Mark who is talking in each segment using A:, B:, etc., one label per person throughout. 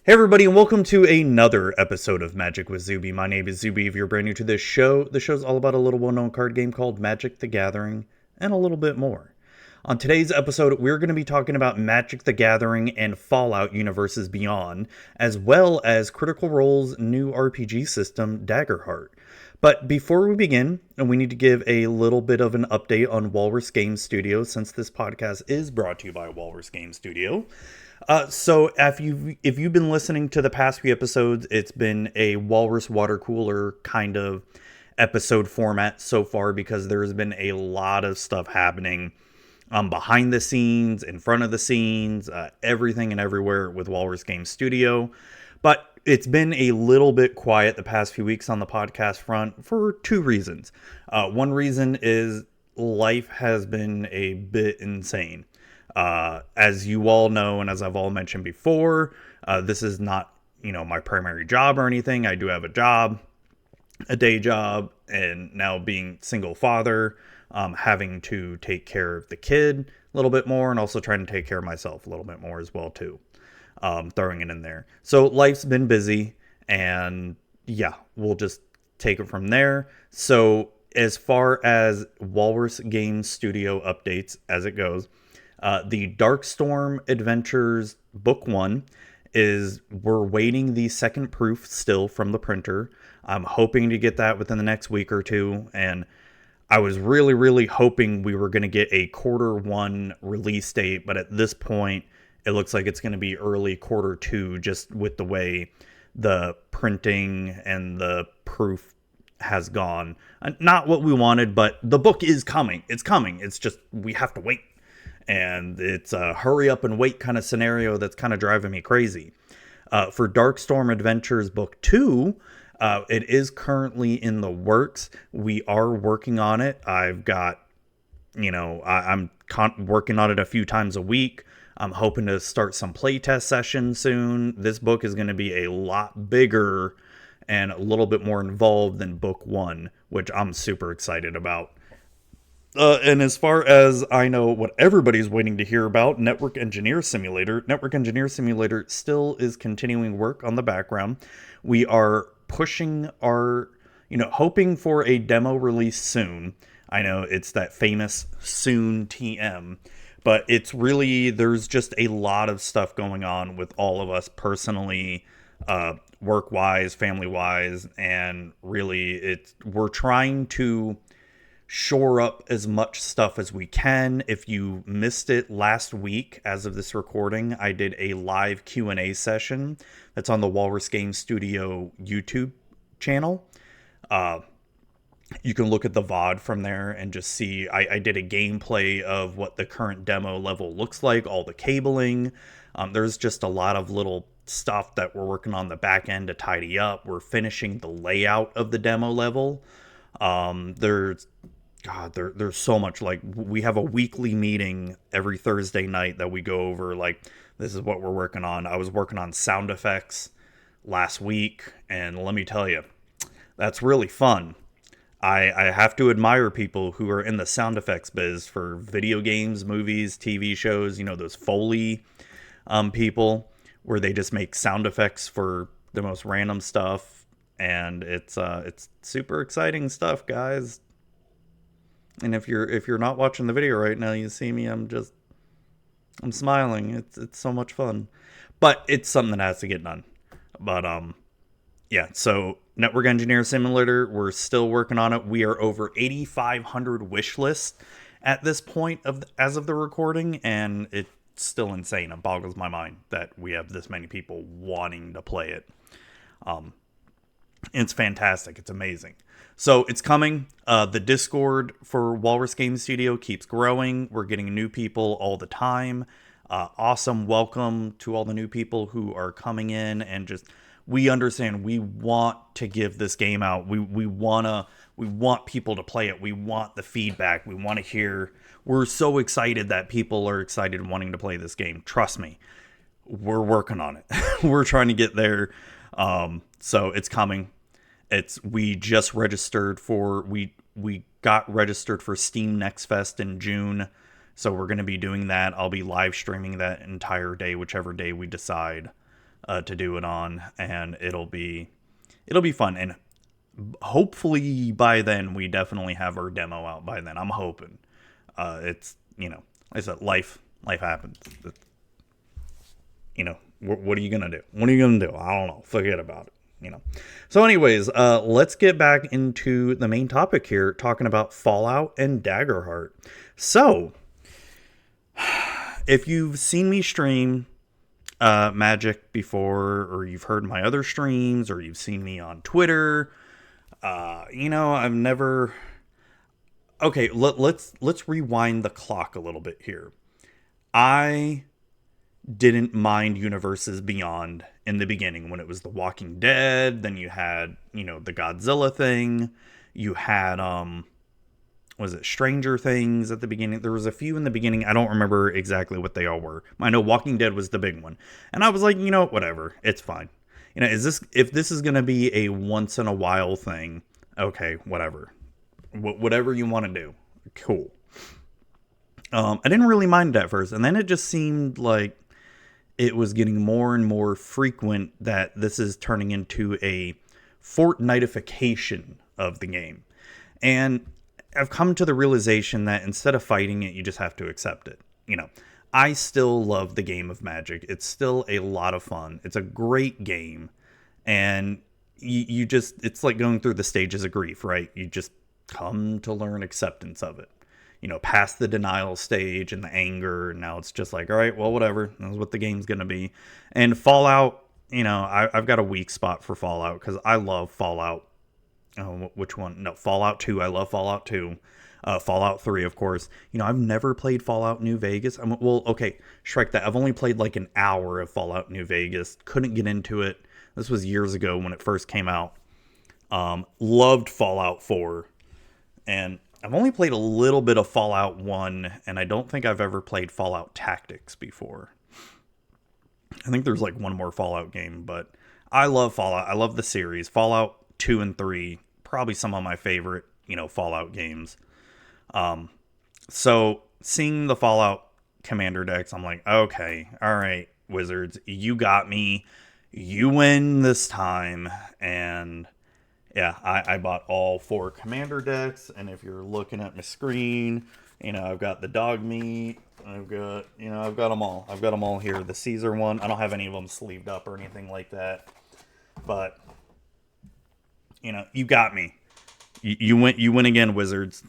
A: Hey everybody, and welcome to another episode of Magic with Zuby. My name is Zuby. If you're brand new to this show, the show's all about a little well-known card game called Magic the Gathering, and a little bit more. On today's episode, we're going to be talking about Magic the Gathering and Fallout Universes Beyond, as well as Critical Role's new RPG system, Daggerheart. But before we begin, we need to give a little bit of an update on Walrus Game Studio, since this podcast is brought to you by Walrus Game Studio. So if you've been listening to the past few episodes, it's been a Walrus water cooler kind of episode format so far because there's been a lot of stuff happening behind the scenes, in front of the scenes, everything and everywhere with Walrus Game Studio. But it's been a little bit quiet the past few weeks on the podcast front for two reasons. One reason is life has been a bit insane. As you all know, and as I've all mentioned before, this is not, my primary job or anything. I do have a job, a day job, and now being single father, having to take care of the kid a little bit more and also trying to take care of myself a little bit more as well too. Throwing it in there. So life's been busy, and yeah, we'll just take it from there. So as far as Walrus Game Studio updates as it goes, the Darkstorm Adventures Book 1 we're waiting the second proof still from the printer. I'm hoping to get that within the next week or two, and I was really, really hoping we were going to get a Q1 release date, but at this point, it looks like it's going to be early Q2, just with the way the printing and the proof has gone. Not what we wanted, but the book is coming. It's coming. It's just, we have to wait. And it's a hurry up and wait kind of scenario that's kind of driving me crazy. For Darkstorm Adventures Book 2, it is currently in the works. We are working on it. I've got, I'm working on it a few times a week. I'm hoping to start some playtest sessions soon. This book is going to be a lot bigger and a little bit more involved than Book 1, which I'm super excited about. And as far as I know, what everybody's waiting to hear about, Network Engineer Simulator. Network Engineer Simulator still is continuing work on the background. We are pushing our, hoping for a demo release soon. I know it's that famous soon TM, but it's really, there's just a lot of stuff going on with all of us personally, work-wise, family-wise, and really we're trying to shore up as much stuff as we can. If you missed it last week, as of this recording, I did a live Q&A session that's on the Walrus Game Studio YouTube channel. You can look at the VOD from there and just see, I did a gameplay of what the current demo level looks like, all the cabling. There's just a lot of little stuff that we're working on the back end to tidy up. We're finishing the layout of the demo level. There's so much. Like, we have a weekly meeting every Thursday night that we go over, like, this is what we're working on. I was working on sound effects last week, and let me tell you, that's really fun. I have to admire people who are in the sound effects biz for video games, movies, TV shows, those Foley people, where they just make sound effects for the most random stuff, and it's super exciting stuff, guys. And if you're not watching the video right now, you see me, I'm smiling. It's so much fun. But it's something that has to get done. But yeah, so Network Engineer Simulator, we're still working on it. We are over 8,500 wish lists at this point as of the recording, and it's still insane. It boggles my mind that we have this many people wanting to play it. It's fantastic. It's amazing. So it's coming. The Discord for Walrus Game Studio keeps growing. We're getting new people all the time. Awesome welcome to all the new people who are coming in, and just, we understand we want to give this game out. We want people to play it. We want the feedback. We want to hear. We're so excited that people are excited and wanting to play this game. Trust me, we're working on it. We're trying to get there. So it's coming. We just registered for, we got registered for Steam Next Fest in June. So we're going to be doing that. I'll be live streaming that entire day, whichever day we decide. to do it on, and it'll be fun. And hopefully by then we definitely have our demo out by then. I'm hoping. It's like I said, life happens. What are you gonna do? What are you gonna do? I don't know. Forget about it. So anyways, let's get back into the main topic here, talking about Fallout and Daggerheart. So if you've seen me stream Magic before, or you've heard my other streams, or you've seen me on Twitter, I've never. Okay, let's rewind the clock a little bit here. I didn't mind Universes Beyond in the beginning when it was The Walking Dead. Then you had, the Godzilla thing. You had, was it Stranger Things at the beginning? There was a few in the beginning. I don't remember exactly what they all were. I know Walking Dead was the big one. And I was like, whatever. It's fine. If this is going to be a once in a while thing, okay, whatever. Whatever you want to do. Cool. I didn't really mind it at first. And then it just seemed like it was getting more and more frequent that this is turning into a Fortnitification of the game. And I've come to the realization that instead of fighting it, you just have to accept it. I still love the game of Magic. It's still a lot of fun. It's a great game. And you just, it's like going through the stages of grief, right? You just come to learn acceptance of it. Past the denial stage and the anger. And now it's just like, all right, well, whatever. That's what the game's going to be. And Fallout, I've got a weak spot for Fallout because I love Fallout. Which one? No, Fallout 2. I love Fallout 2. Fallout 3, of course. I've never played Fallout New Vegas. Okay, Shrek that. I've only played like an hour of Fallout New Vegas. Couldn't get into it. This was years ago when it first came out. Loved Fallout 4. And I've only played a little bit of Fallout 1, and I don't think I've ever played Fallout Tactics before. I think there's like one more Fallout game, but I love Fallout. I love the series. Fallout 2 and 3, probably some of my favorite, Fallout games. So seeing the Fallout Commander decks, I'm like, okay, all right, Wizards, you got me. You win this time. And yeah, I bought all 4 Commander decks, and if you're looking at my screen, I've got the dog meat, I've got them all. I've got them all here. The Caesar one, I don't have any of them sleeved up or anything like that, but you got me. You win again, Wizards.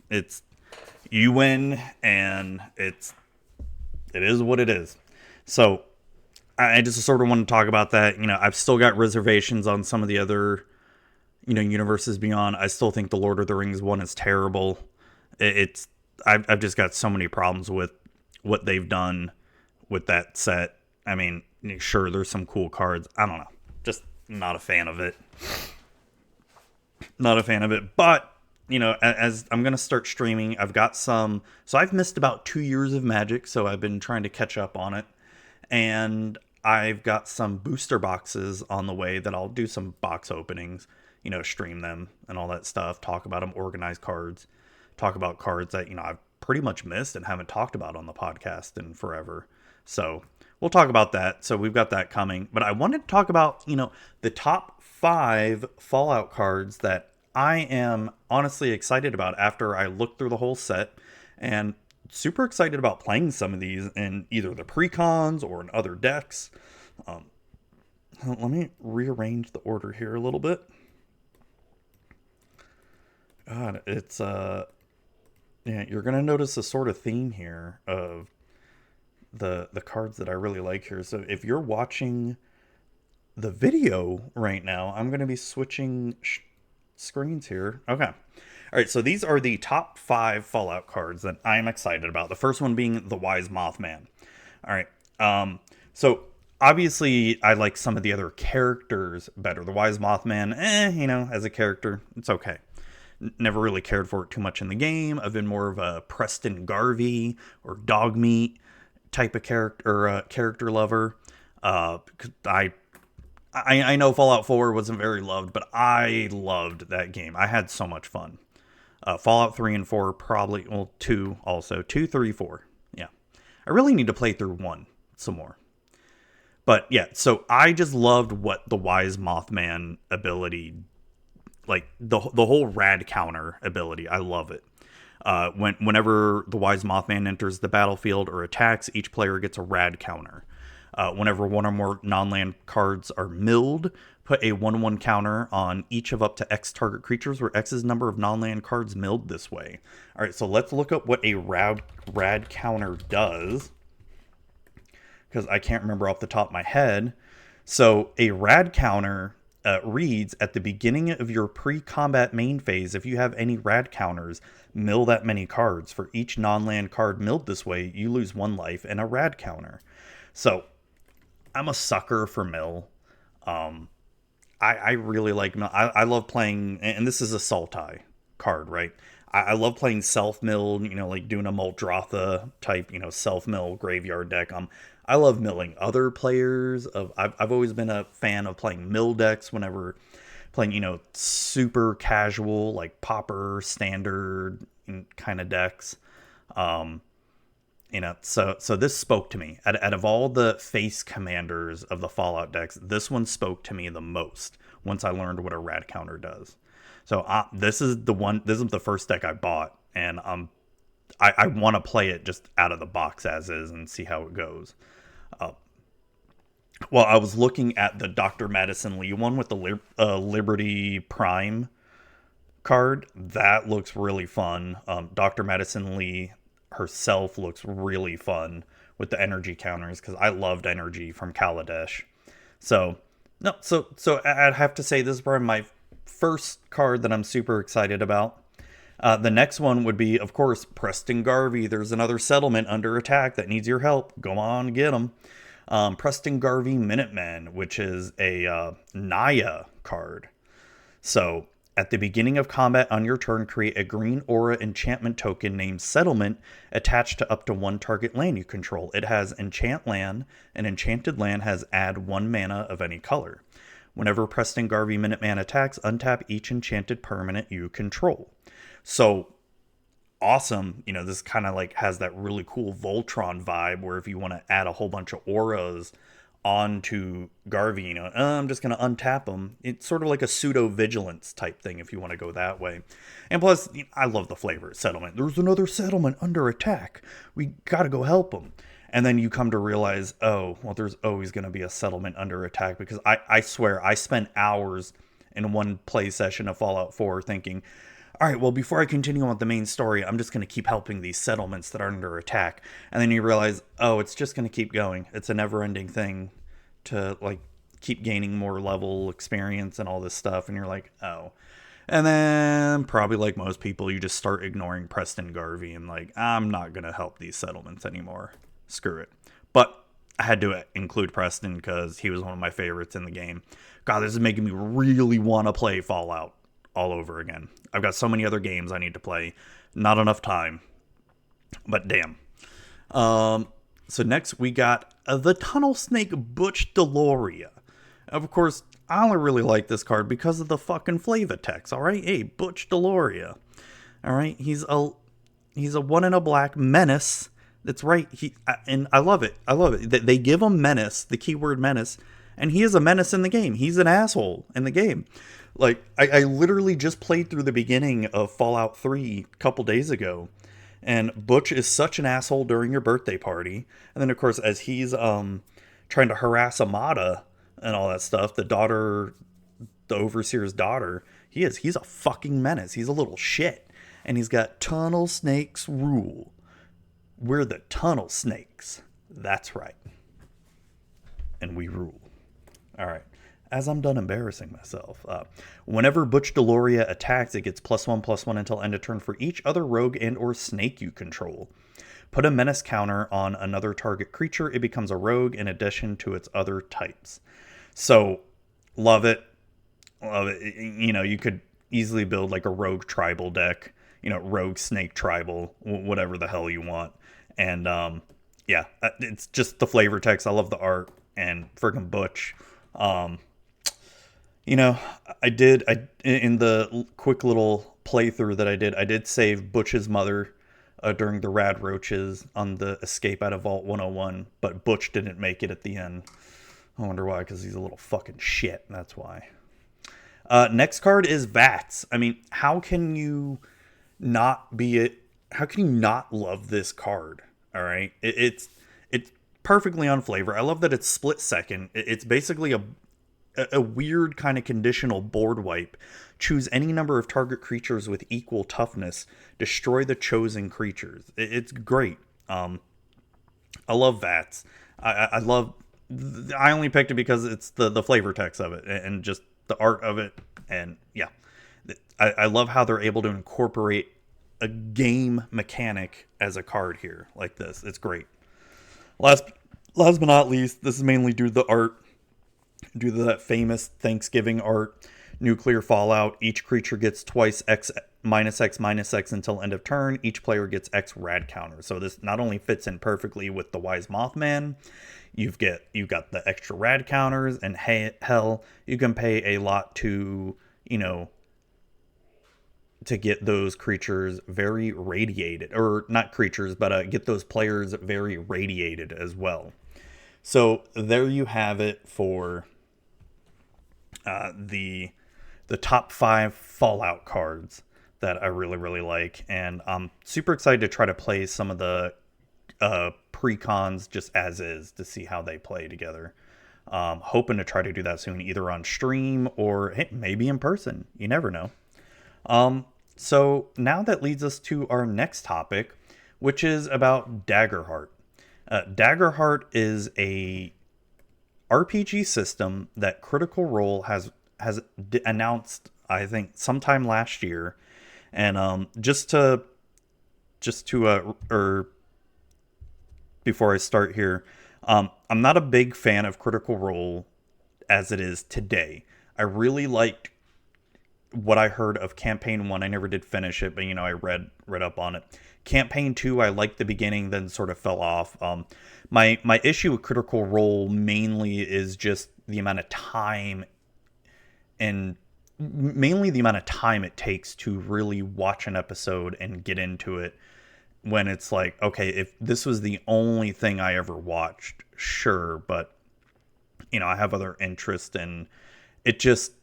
A: You win, and it is what it is. So I just sort of want to talk about that. I've still got reservations on some of the other Universes Beyond. I still think the Lord of the Rings one is terrible. I've just got so many problems with what they've done with that set. I mean, sure, there's some cool cards. I don't know. Just not a fan of it. Not a fan of it. But, as I'm going to start streaming, I've got some. So I've missed about 2 years of Magic, so I've been trying to catch up on it. And I've got some booster boxes on the way that I'll do some box openings. Stream them and all that stuff, talk about them, organize cards, talk about cards that, I've pretty much missed and haven't talked about on the podcast in forever. So we'll talk about that. So we've got that coming. But I wanted to talk about, the top 5 Fallout cards that I am honestly excited about after I looked through the whole set, and super excited about playing some of these in either the precons or in other decks. Let me rearrange the order here a little bit. God, it's you're gonna notice a sort of theme here of the cards that I really like here. So if you're watching the video right now, I'm gonna be switching screens here. Okay, all right. So these are the top 5 Fallout cards that I'm excited about. The first one being the Wise Mothman. All right. So obviously I like some of the other characters better. The Wise Mothman, as a character, it's okay. Never really cared for it too much in the game. I've been more of a Preston Garvey or Dogmeat type of character lover. I know Fallout 4 wasn't very loved, but I loved that game. I had so much fun. Fallout 3 and 4 probably, 2 also. 2, 3, 4. Yeah. I really need to play through 1 some more. But yeah, so I just loved what the Wise Mothman ability, like the whole rad counter ability. I love it. Whenever the Wise Mothman enters the battlefield or attacks, each player gets a rad counter. Whenever one or more non-land cards are milled, put a 1/1 counter on each of up to X target creatures, where X is the number of non-land cards milled this way. All right, so let's look up what a rad counter does, because I can't remember off the top of my head. So a rad counter reads, at the beginning of your pre-combat main phase, if you have any rad counters, mill that many cards. For each non-land card milled this way, you lose 1 life and a rad counter. So I'm a sucker for mill. I really like mill. I love playing, and this is a Sultai card, right? I love playing self-mill, like doing a Muldrotha type, self-mill graveyard deck. I love milling other players. I've always been a fan of playing mill decks whenever playing, super casual, like Pauper, Standard kind of decks. So this spoke to me. Out of all the face commanders of the Fallout decks, this one spoke to me the most once I learned what a rad counter does. So this is the first deck I bought, and I want to play it just out of the box as is and see how it goes. Well, I was looking at the Dr. Madison Lee one with the Liberty Prime card. That looks really fun. Dr. Madison Lee herself looks really fun with the energy counters, because I loved energy from Kaladesh. So I'd have to say this is probably my first card that I'm super excited about. The next one would be, of course, Preston Garvey. There's another settlement under attack that needs your help. Go on, get them. Preston Garvey Minutemen, which is a Naya card. So at the beginning of combat on your turn, create a green aura enchantment token named Settlement attached to up to 1 target land you control. It has enchant land. An enchanted land has add 1 mana of any color. Whenever Preston Garvey Minuteman attacks, untap each enchanted permanent you control. So awesome. This kind of like has that really cool Voltron vibe, where if you want to add a whole bunch of auras onto Garvey, I'm just going to untap them. It's sort of like a pseudo vigilance type thing if you want to go that way. And plus, I love the flavor of settlement. There's another settlement under attack. We got to go help them. And then you come to realize, oh, well, there's always going to be a settlement under attack, because I swear I spent hours in one play session of Fallout 4 thinking, all right, well, before I continue on with the main story, I'm just going to keep helping these settlements that are under attack. And then you realize, oh, it's just going to keep going. It's a never-ending thing to, like, keep gaining more level experience and all this stuff. And you're like, oh. And then, probably like most people, you just start ignoring Preston Garvey and like, I'm not going to help these settlements anymore. Screw it. But I had to include Preston because he was one of my favorites in the game. God, this is making me really want to play Fallout all over again. I've got so many other games I need to play. Not enough time. But damn. So next we got the Tunnel Snake Butch Deloria. Of course, I only really like this card because of the fucking flavor text, alright? Hey, Butch Deloria. Alright, he's a 1 and a black menace. That's right. And I love it. I love it. They give him menace, the keyword menace, and he is a menace in the game. He's an asshole in the game. Like, I literally just played through the beginning of Fallout 3 a couple days ago, and Butch is such an asshole during your birthday party. And then, of course, as he's trying to harass Amada and all that stuff, the Overseer's daughter, he's a fucking menace. He's a little shit. And he's got Tunnel Snakes rule. We're the Tunnel Snakes. That's right. And we rule. All right. As I'm done embarrassing myself, whenever Butch Deloria attacks, it gets +1/+1 until end of turn for each other rogue and or snake you control. Put a menace counter on another target creature. It becomes a rogue in addition to its other types. So, love it. Love it. You could easily build like a rogue tribal deck. Rogue snake tribal, whatever the hell you want. And, yeah, it's just the flavor text. I love the art. And friggin' Butch. In the quick little playthrough that I did save Butch's mother during the Rad Roaches on the escape out of Vault 101, but Butch didn't make it at the end. I wonder why, because he's a little fucking shit. That's why. Next card is Vats. I mean, how can you not be it? How can you not love this card? All right, it's perfectly on flavor. I love that it's split second. It's basically a weird kind of conditional board wipe. Choose any number of target creatures with equal toughness. Destroy the chosen creatures. It's great. I love Vats. I love. I only picked it because it's the flavor text of it and just the art of it. And yeah, I love how they're able to incorporate a game mechanic as a card here like this. It's great. Last but not least, this is mainly due to the art, due to that famous Thanksgiving art. Nuclear fallout. Each creature gets twice X minus X until end of turn. Each player gets X rad counter. So this not only fits in perfectly with the Wise Mothman, you've got the extra rad counters, and hell, you can pay a lot to, to get those creatures very radiated, or not creatures, but get those players very radiated as well. So there you have it for the top 5 Fallout cards that I really, really like. And I'm super excited to try to play some of the pre-cons just as is to see how they play together. Hoping to try to do that soon, either on stream or hey, maybe in person. You never know. So now that leads us to our next topic, which is about Daggerheart. Daggerheart is a RPG system that Critical Role has announced, I think, sometime last year. And before I start here, I'm not a big fan of Critical Role as it is today. I really liked what I heard of Campaign 1. I never did finish it, but I read up on it. Campaign 2, I liked the beginning, then sort of fell off. My issue with Critical Role mainly is just the amount of time, and mainly the amount of time it takes to really watch an episode and get into it. When it's like, okay, if this was the only thing I ever watched, sure, but I have other interests, and it just,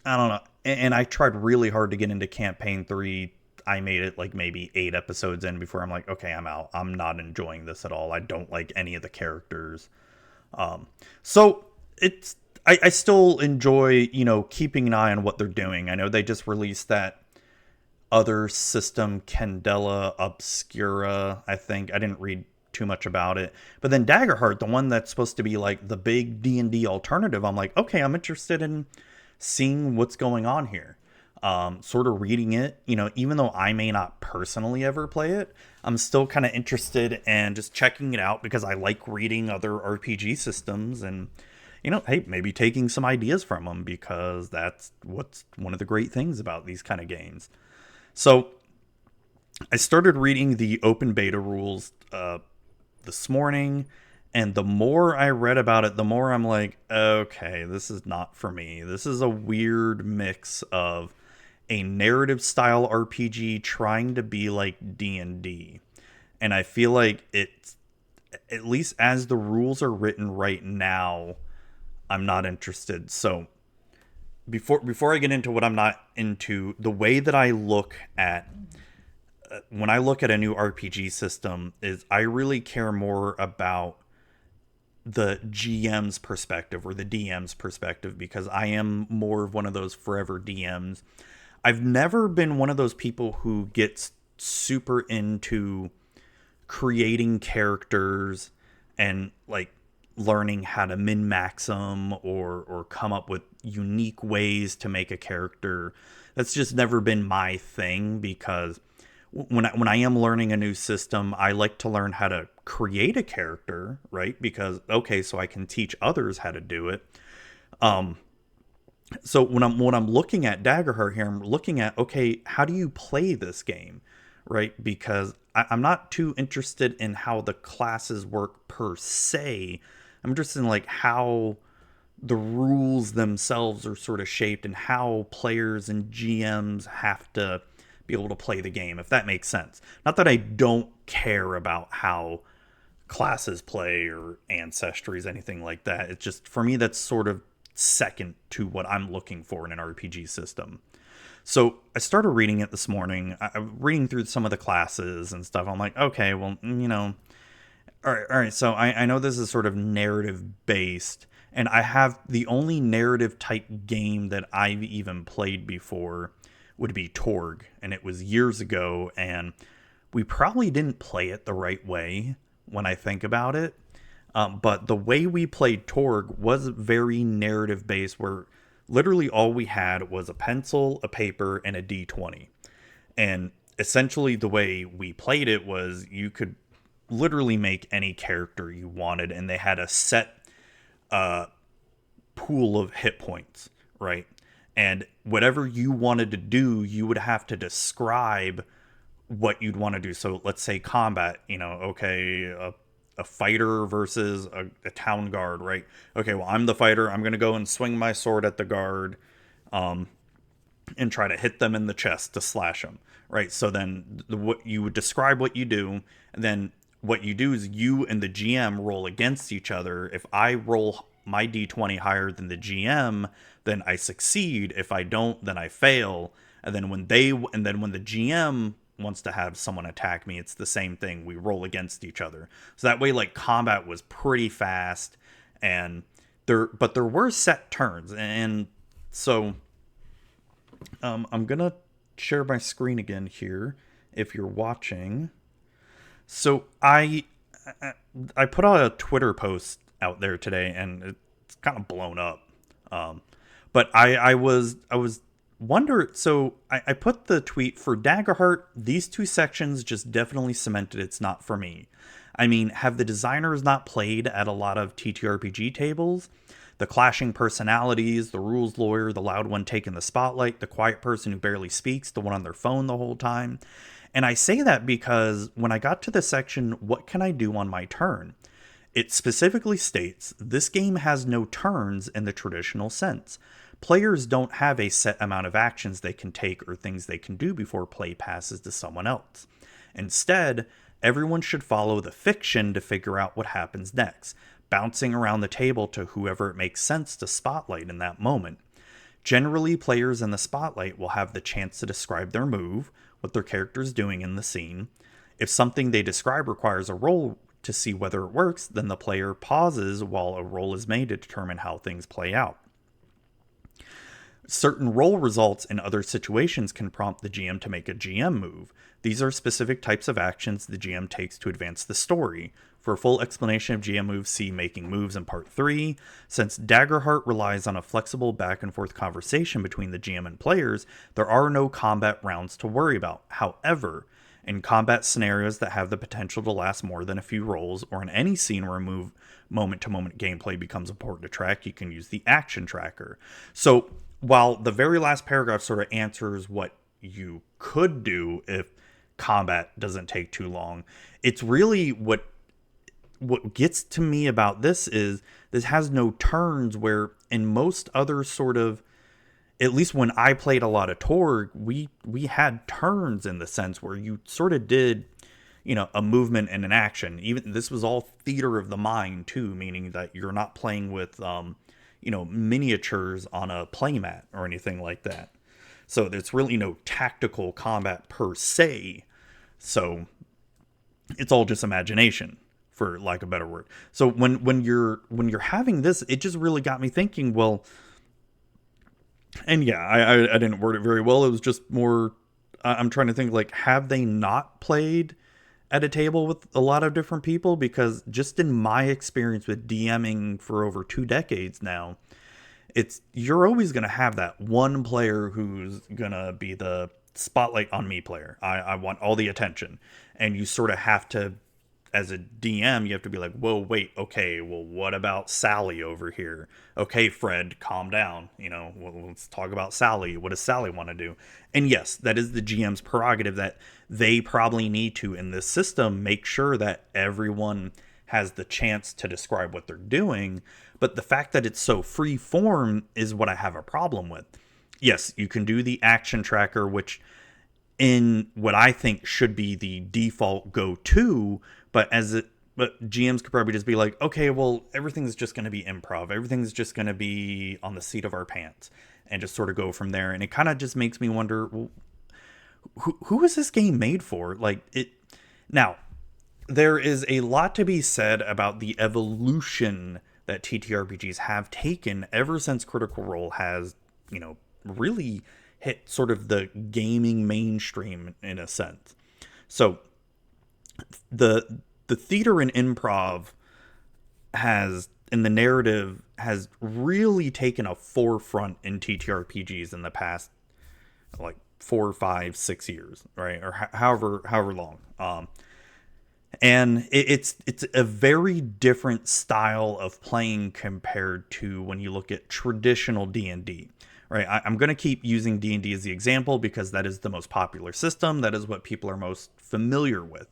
A: I don't know. And I tried really hard to get into Campaign 3. I made it like maybe 8 episodes in before I'm like, okay, I'm out. I'm not enjoying this at all. I don't like any of the characters. So I still enjoy, keeping an eye on what they're doing. I know they just released that other system, Candela Obscura, I think. I didn't read too much about it. But then Daggerheart, the one that's supposed to be like the big D&D alternative, I'm like, okay, I'm interested in seeing what's going on here. Sort of reading it, even though I may not personally ever play it, I'm still kind of interested in just checking it out because I like reading other RPG systems and, hey, maybe taking some ideas from them, because that's what's one of the great things about these kind of games. So I started reading the open beta rules this morning, and the more I read about it, the more I'm like, okay, this is not for me. This is a weird mix of a narrative style RPG trying to be like D&D. And I feel like it's, at least as the rules are written right now, I'm not interested. So before I get into what I'm not into, the way that I look at when I look at a new RPG system is I really care more about the GM's perspective or the DM's perspective, because I am more of one of those forever DMs. I've never been one of those people who gets super into creating characters and like learning how to min-max them or come up with unique ways to make a character. That's just never been my thing, because when I am learning a new system, I like to learn how to create a character, right? Because, okay, so I can teach others how to do it. So when I'm looking at Daggerheart here, I'm looking at, okay, how do you play this game, right? Because I'm not too interested in how the classes work per se. I'm interested in like how the rules themselves are sort of shaped and how players and GMs have to be able to play the game, if that makes sense. Not that I don't care about how classes play or ancestries, anything like that. It's just, for me, that's sort of second to what I'm looking for in an RPG system. So I started reading it this morning. I'm reading through some of the classes and stuff. I'm like, okay, well, all right. So I know this is sort of narrative based, and I have the only narrative type game that I've even played before would be Torg, and it was years ago, and we probably didn't play it the right way when I think about it. But the way we played Torg was very narrative based, where literally all we had was a pencil, a paper, and a d20. And essentially, the way we played it was you could literally make any character you wanted, and they had a set pool of hit points, right? And whatever you wanted to do, you would have to describe what you'd want to do. So let's say combat, okay, a fighter versus a town guard, right? Okay, well, I'm the fighter. I'm going to go and swing my sword at the guard and try to hit them in the chest to slash them, right? So then what you would describe what you do, and then what you do is you and the GM roll against each other. If I roll my d20 higher than the GM, then I succeed. If I don't, then I fail. And then when the GM wants to have someone attack me, it's the same thing. We roll against each other. So that way, like, combat was pretty fast, and there were set turns. And so I'm gonna share my screen again here if you're watching. So I put out a Twitter post out there today, and it's kind of blown up. But I was so I put the tweet for Daggerheart. These two sections just definitely cemented it's not for me. I mean, have the designers not played at a lot of TTRPG tables? The clashing personalities, the rules lawyer, the loud one taking the spotlight, the quiet person who barely speaks, the one on their phone the whole time. And I say that because when I got to the section, what can I do on my turn? It specifically states, this game has no turns in the traditional sense. Players don't have a set amount of actions they can take or things they can do before play passes to someone else. Instead, everyone should follow the fiction to figure out what happens next, bouncing around the table to whoever it makes sense to spotlight in that moment. Generally, players in the spotlight will have the chance to describe their move, what their character is doing in the scene. If something they describe requires a roll to see whether it works, then the player pauses while a roll is made to determine how things play out. Certain roll results in other situations can prompt the GM to make a GM move. These are specific types of actions the GM takes to advance the story. For a full explanation of GM moves, see Making Moves in Part 3. Since Daggerheart relies on a flexible back and forth conversation between the GM and players, there are no combat rounds to worry about. However, in combat scenarios that have the potential to last more than a few rolls, or in any scene where moment-to-moment gameplay becomes important to track, you can use the action tracker. So while the very last paragraph sort of answers what you could do if combat doesn't take too long, it's really what gets to me about this is this has no turns, where in most other sort of, at least when I played a lot of Torg, we had turns in the sense where you sort of did, a movement and an action. Even this was all theater of the mind too, meaning that you're not playing with miniatures on a playmat or anything like that. So there's really no tactical combat per se. So it's all just imagination, for lack of a better word. So when you're having this, it just really got me thinking, well, and yeah, I didn't word it very well. It was just more, I'm trying to think, like, have they not played at a table with a lot of different people? Because just in my experience with DMing for over 2 decades now, you're always going to have that one player who's going to be the spotlight on me player. I want all the attention. And you sort of have to, as a DM, you have to be like, whoa, wait, okay, well, what about Sally over here? Okay, Fred, calm down. Let's talk about Sally. What does Sally want to do? And yes, that is the GM's prerogative, that they probably need to, in this system, make sure that everyone has the chance to describe what they're doing. But the fact that it's so free form is what I have a problem with. Yes, you can do the action tracker, which in what I think should be the default go-to, but as but GMs could probably just be like, okay, well, everything's just going to be improv. Everything's just going to be on the seat of our pants and just sort of go from there. And it kind of just makes me wonder, well, who is this game made for? Like it now, there is a lot to be said about the evolution that TTRPGs have taken ever since Critical Role has, really hit sort of the gaming mainstream in a sense. So the theater and improv has in the narrative has really taken a forefront in TTRPGs in the past like 4, 5, 6 years, right? Or however long. And it's a very different style of playing compared to when you look at traditional D&D, right? I'm going to keep using D&D as the example because that is the most popular system. That is what people are most familiar with.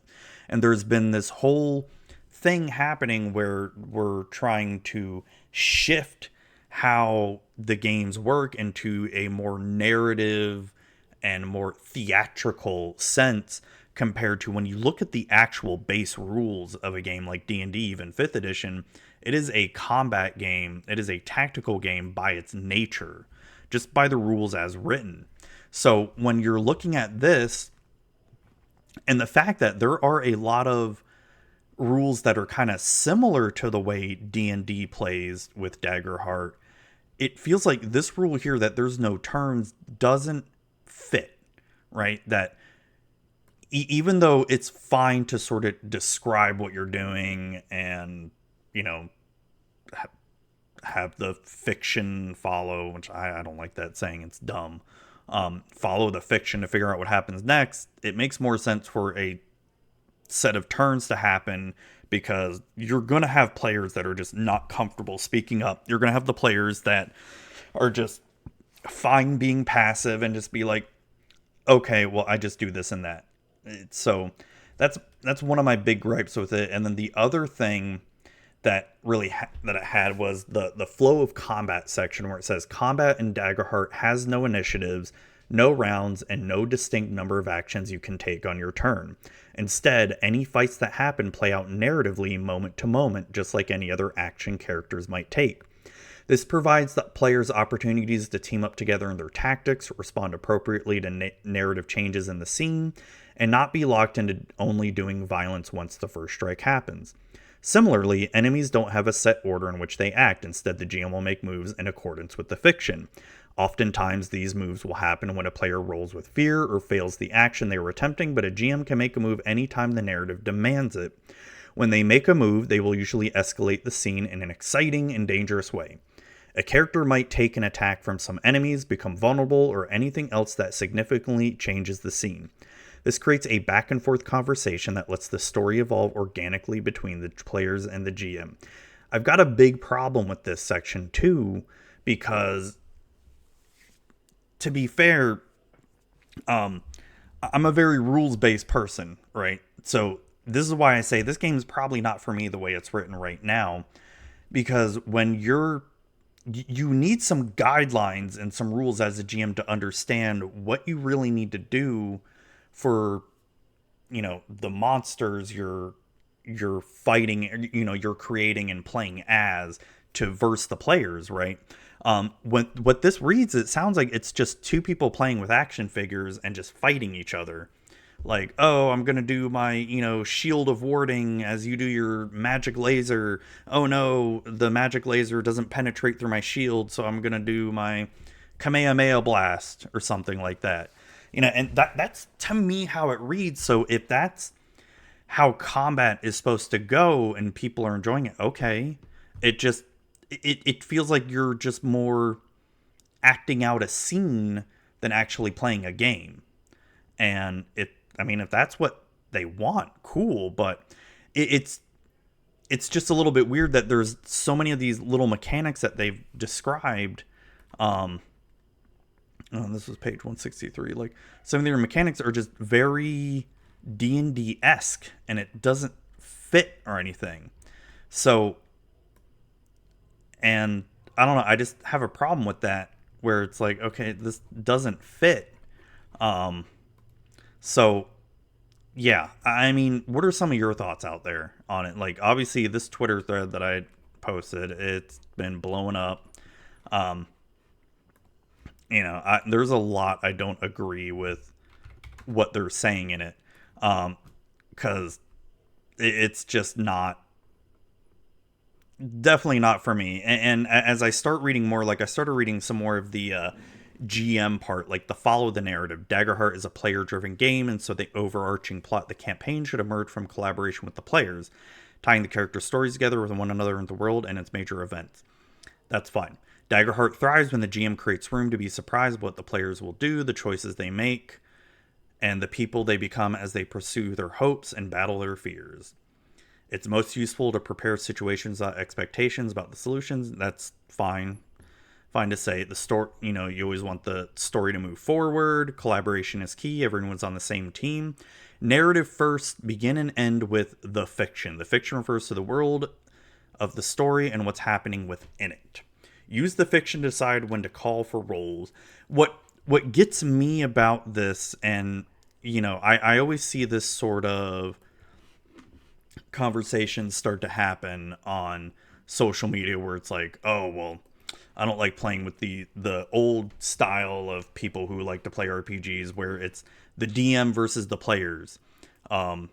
A: And there's been this whole thing happening where we're trying to shift how the games work into a more narrative and more theatrical sense compared to when you look at the actual base rules of a game like D&D, even 5th edition. It is a combat game. It is a tactical game by its nature, just by the rules as written. So when you're looking at this, and the fact that there are a lot of rules that are kind of similar to the way D&D plays with Daggerheart, it feels like this rule here that there's no turns doesn't fit, right? That even though it's fine to sort of describe what you're doing and, have the fiction follow, which I don't like that saying, it's dumb. Follow the fiction to figure out what happens next. It makes more sense for a set of turns to happen because you're going to have players that are just not comfortable speaking up. You're going to have the players that are just fine being passive and just be like, okay, well, I just do this and that. So that's one of my big gripes with it. And then the other thing that really that it had was the flow of combat section, where it says combat in Daggerheart has no initiatives, no rounds, and no distinct number of actions you can take on your turn. Instead, any fights that happen play out narratively moment to moment, just like any other action characters might take. This provides the players opportunities to team up together in their tactics, respond appropriately to narrative changes in the scene, and not be locked into only doing violence once the first strike happens. Similarly, enemies don't have a set order in which they act. Instead, the GM will make moves in accordance with the fiction. Oftentimes, these moves will happen when a player rolls with fear or fails the action they were attempting, but a GM can make a move anytime the narrative demands it. When they make a move, they will usually escalate the scene in an exciting and dangerous way. A character might take an attack from some enemies, become vulnerable, or anything else that significantly changes the scene. This creates a back and forth conversation that lets the story evolve organically between the players and the GM. I've got a big problem with this section too, because to be fair, I'm a very rules-based person, right? So this is why I say this game is probably not for me the way it's written right now, because when you need some guidelines and some rules as a GM to understand what you really need to do for, the monsters you're fighting, you're creating and playing as to verse the players, right? What this reads, it sounds like it's just two people playing with action figures and just fighting each other. Like, oh, I'm going to do my, shield of warding as you do your magic laser. Oh no, the magic laser doesn't penetrate through my shield, so I'm going to do my Kamehameha blast or something like that. And that's to me how it reads. So if that's how combat is supposed to go and people are enjoying it, okay. It feels like you're just more acting out a scene than actually playing a game. And if that's what they want, cool, but it's just a little bit weird that there's so many of these little mechanics that they've described. This was page 163. Like, some of their mechanics are just very D&D-esque, and it doesn't fit or anything. So, and I don't know, I just have a problem with that, where it's like, okay, this doesn't fit. So yeah, I mean, what are some of your thoughts out there on it? Like, obviously, this Twitter thread that I posted, it's been blowing up. Um, there's a lot I don't agree with what they're saying in it, because it's just not, definitely not for me. And as I start reading more, like I started reading some more of the GM part, like the follow the narrative. Daggerheart is a player driven game, and so the overarching plot, the campaign, should emerge from collaboration with the players, tying the character stories together with one another in the world and its major events. That's fine. Daggerheart thrives when the GM creates room to be surprised what the players will do, the choices they make, and the people they become as they pursue their hopes and battle their fears. It's most useful to prepare situations, expectations about the solutions. That's fine. Fine to say. The story, you always want the story to move forward. Collaboration is key. Everyone's on the same team. Narrative first, begin and end with the fiction. The fiction refers to the world of the story and what's happening within it. Use the fiction to decide when to call for roles. What gets me about this, and I always see this sort of conversations start to happen on social media where it's like, oh well, I don't like playing with the old style of people who like to play RPGs where it's the DM versus the players. The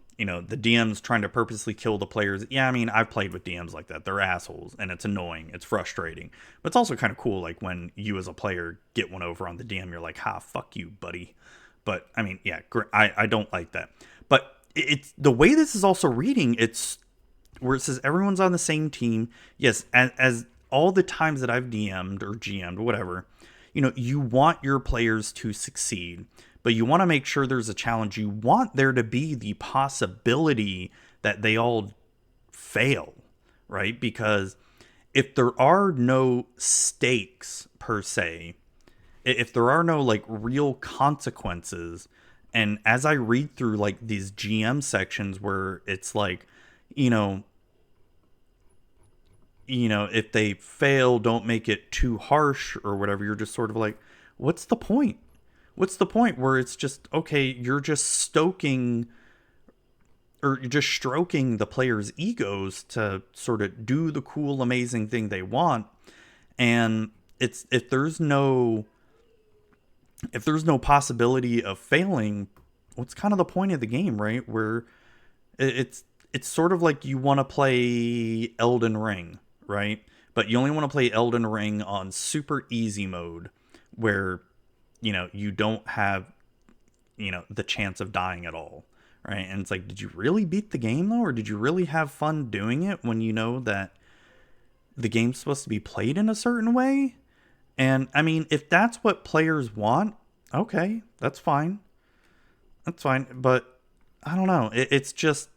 A: DM's trying to purposely kill the players. Yeah, I mean, I've played with DMs like that. They're assholes, and it's annoying. It's frustrating. But it's also kind of cool, like, when you as a player get one over on the DM, you're like, ha, fuck you, buddy. But, I mean, yeah, I don't like that. But it's the way this is also reading, it's where it says everyone's on the same team. Yes, as all the times that I've DM'd or GM'd, whatever, you want your players to succeed, but you want to make sure there's a challenge. You want there to be the possibility that they all fail, right? Because if there are no stakes per se, if there are no like real consequences, and as I read through like these GM sections where it's like, you know, if they fail, don't make it too harsh or whatever, you're just sort of like, what's the point? What's the point where it's just, okay, you're just stoking or you're just stroking the players' egos to sort of do the cool, amazing thing they want. And it's if there's no possibility of failing, what's kind of the point of the game, right? Where it's it's sort of like you want to play Elden Ring, right? But you only want to play Elden Ring on super easy mode where you don't have the chance of dying at all, right? And it's like, did you really beat the game though, or did you really have fun doing it when you know that the game's supposed to be played in a certain way? And I mean, if that's what players want, okay, that's fine. That's fine. But I don't know. It's just,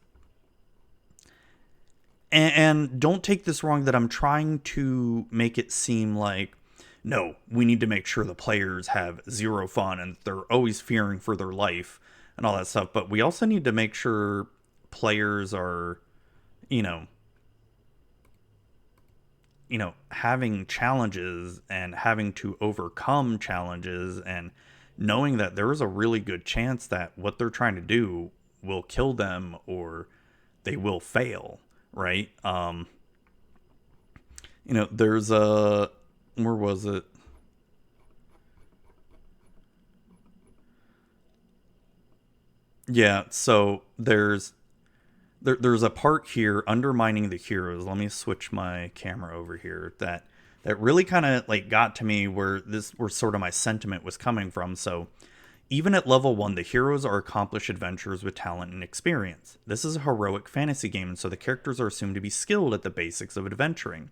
A: and don't take this wrong that I'm trying to make it seem like, no, we need to make sure the players have zero fun and they're always fearing for their life and all that stuff. But we also need to make sure players are, you know, having challenges and having to overcome challenges and knowing that there is a really good chance that what they're trying to do will kill them or they will fail, right? There's a, where was it? Yeah, so there's a part here undermining the heroes. Let me switch my camera over here. That really kind of like got to me where sort of my sentiment was coming from. So even at level 1, the heroes are accomplished adventurers with talent and experience. This is a heroic fantasy game, and so the characters are assumed to be skilled at the basics of adventuring.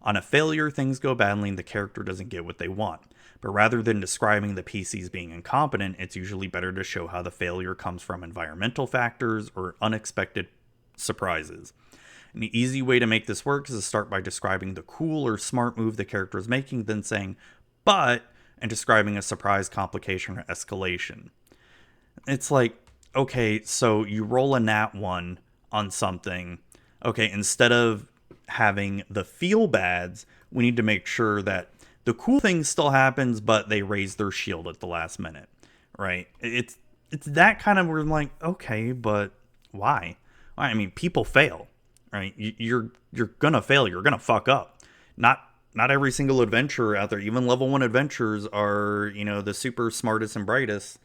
A: On a failure, things go badly and the character doesn't get what they want. But rather than describing the PCs being incompetent, it's usually better to show how the failure comes from environmental factors or unexpected surprises. An easy way to make this work is to start by describing the cool or smart move the character is making, then saying, but, and describing a surprise, complication, or escalation. It's like, okay, so you roll a nat 1 on something. Okay, instead of having the feel bads, we need to make sure that the cool thing still happens, but they raise their shield at the last minute, right? it's that kind of where I'm like, okay, but why? I mean, people fail, right? You're gonna fail. You're gonna fuck up. Not every single adventurer out there, even level 1 adventurers, are the super smartest and brightest.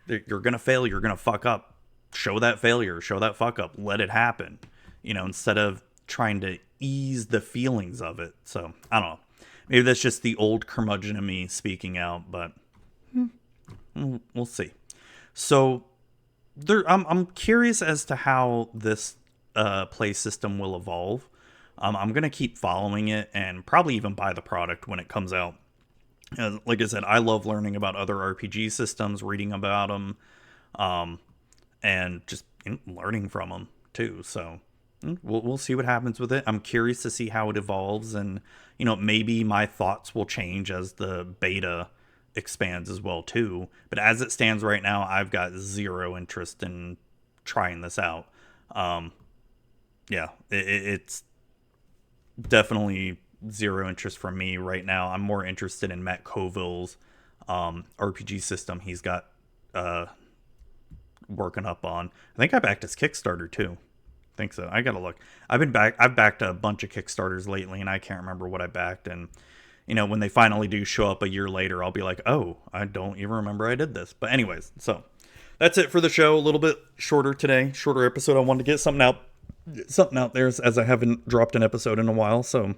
A: You're gonna fail. You're gonna fuck up. Show that failure. Show that fuck up. Let it happen. Instead of trying to ease the feelings of it. So I don't know. Maybe that's just the old curmudgeon in me speaking out, but we'll see. So I'm curious as to how this play system will evolve. I'm gonna keep following it and probably even buy the product when it comes out. Like I said, I love learning about other RPG systems, reading about them, and just learning from them too. So we'll see what happens with it. I'm curious to see how it evolves, and maybe my thoughts will change as the beta expands as well too. But as it stands right now, I've got zero interest in trying this out. Yeah, it's definitely zero interest from me right now. I'm more interested in Matt Colville's RPG system he's got working up on. I think I backed his Kickstarter too. I think so. I gotta look. I've backed a bunch of Kickstarters lately, and I can't remember what I backed. And when they finally do show up a year later, I'll be like, oh, I don't even remember I did this. But anyways, so that's it for the show. A little bit shorter today, shorter episode. I wanted to get something out there, as I haven't dropped an episode in a while. So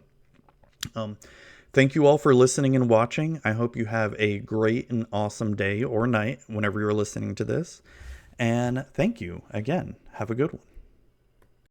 A: thank you all for listening and watching. I hope you have a great and awesome day or night whenever you're listening to this. And thank you again. Have a good one.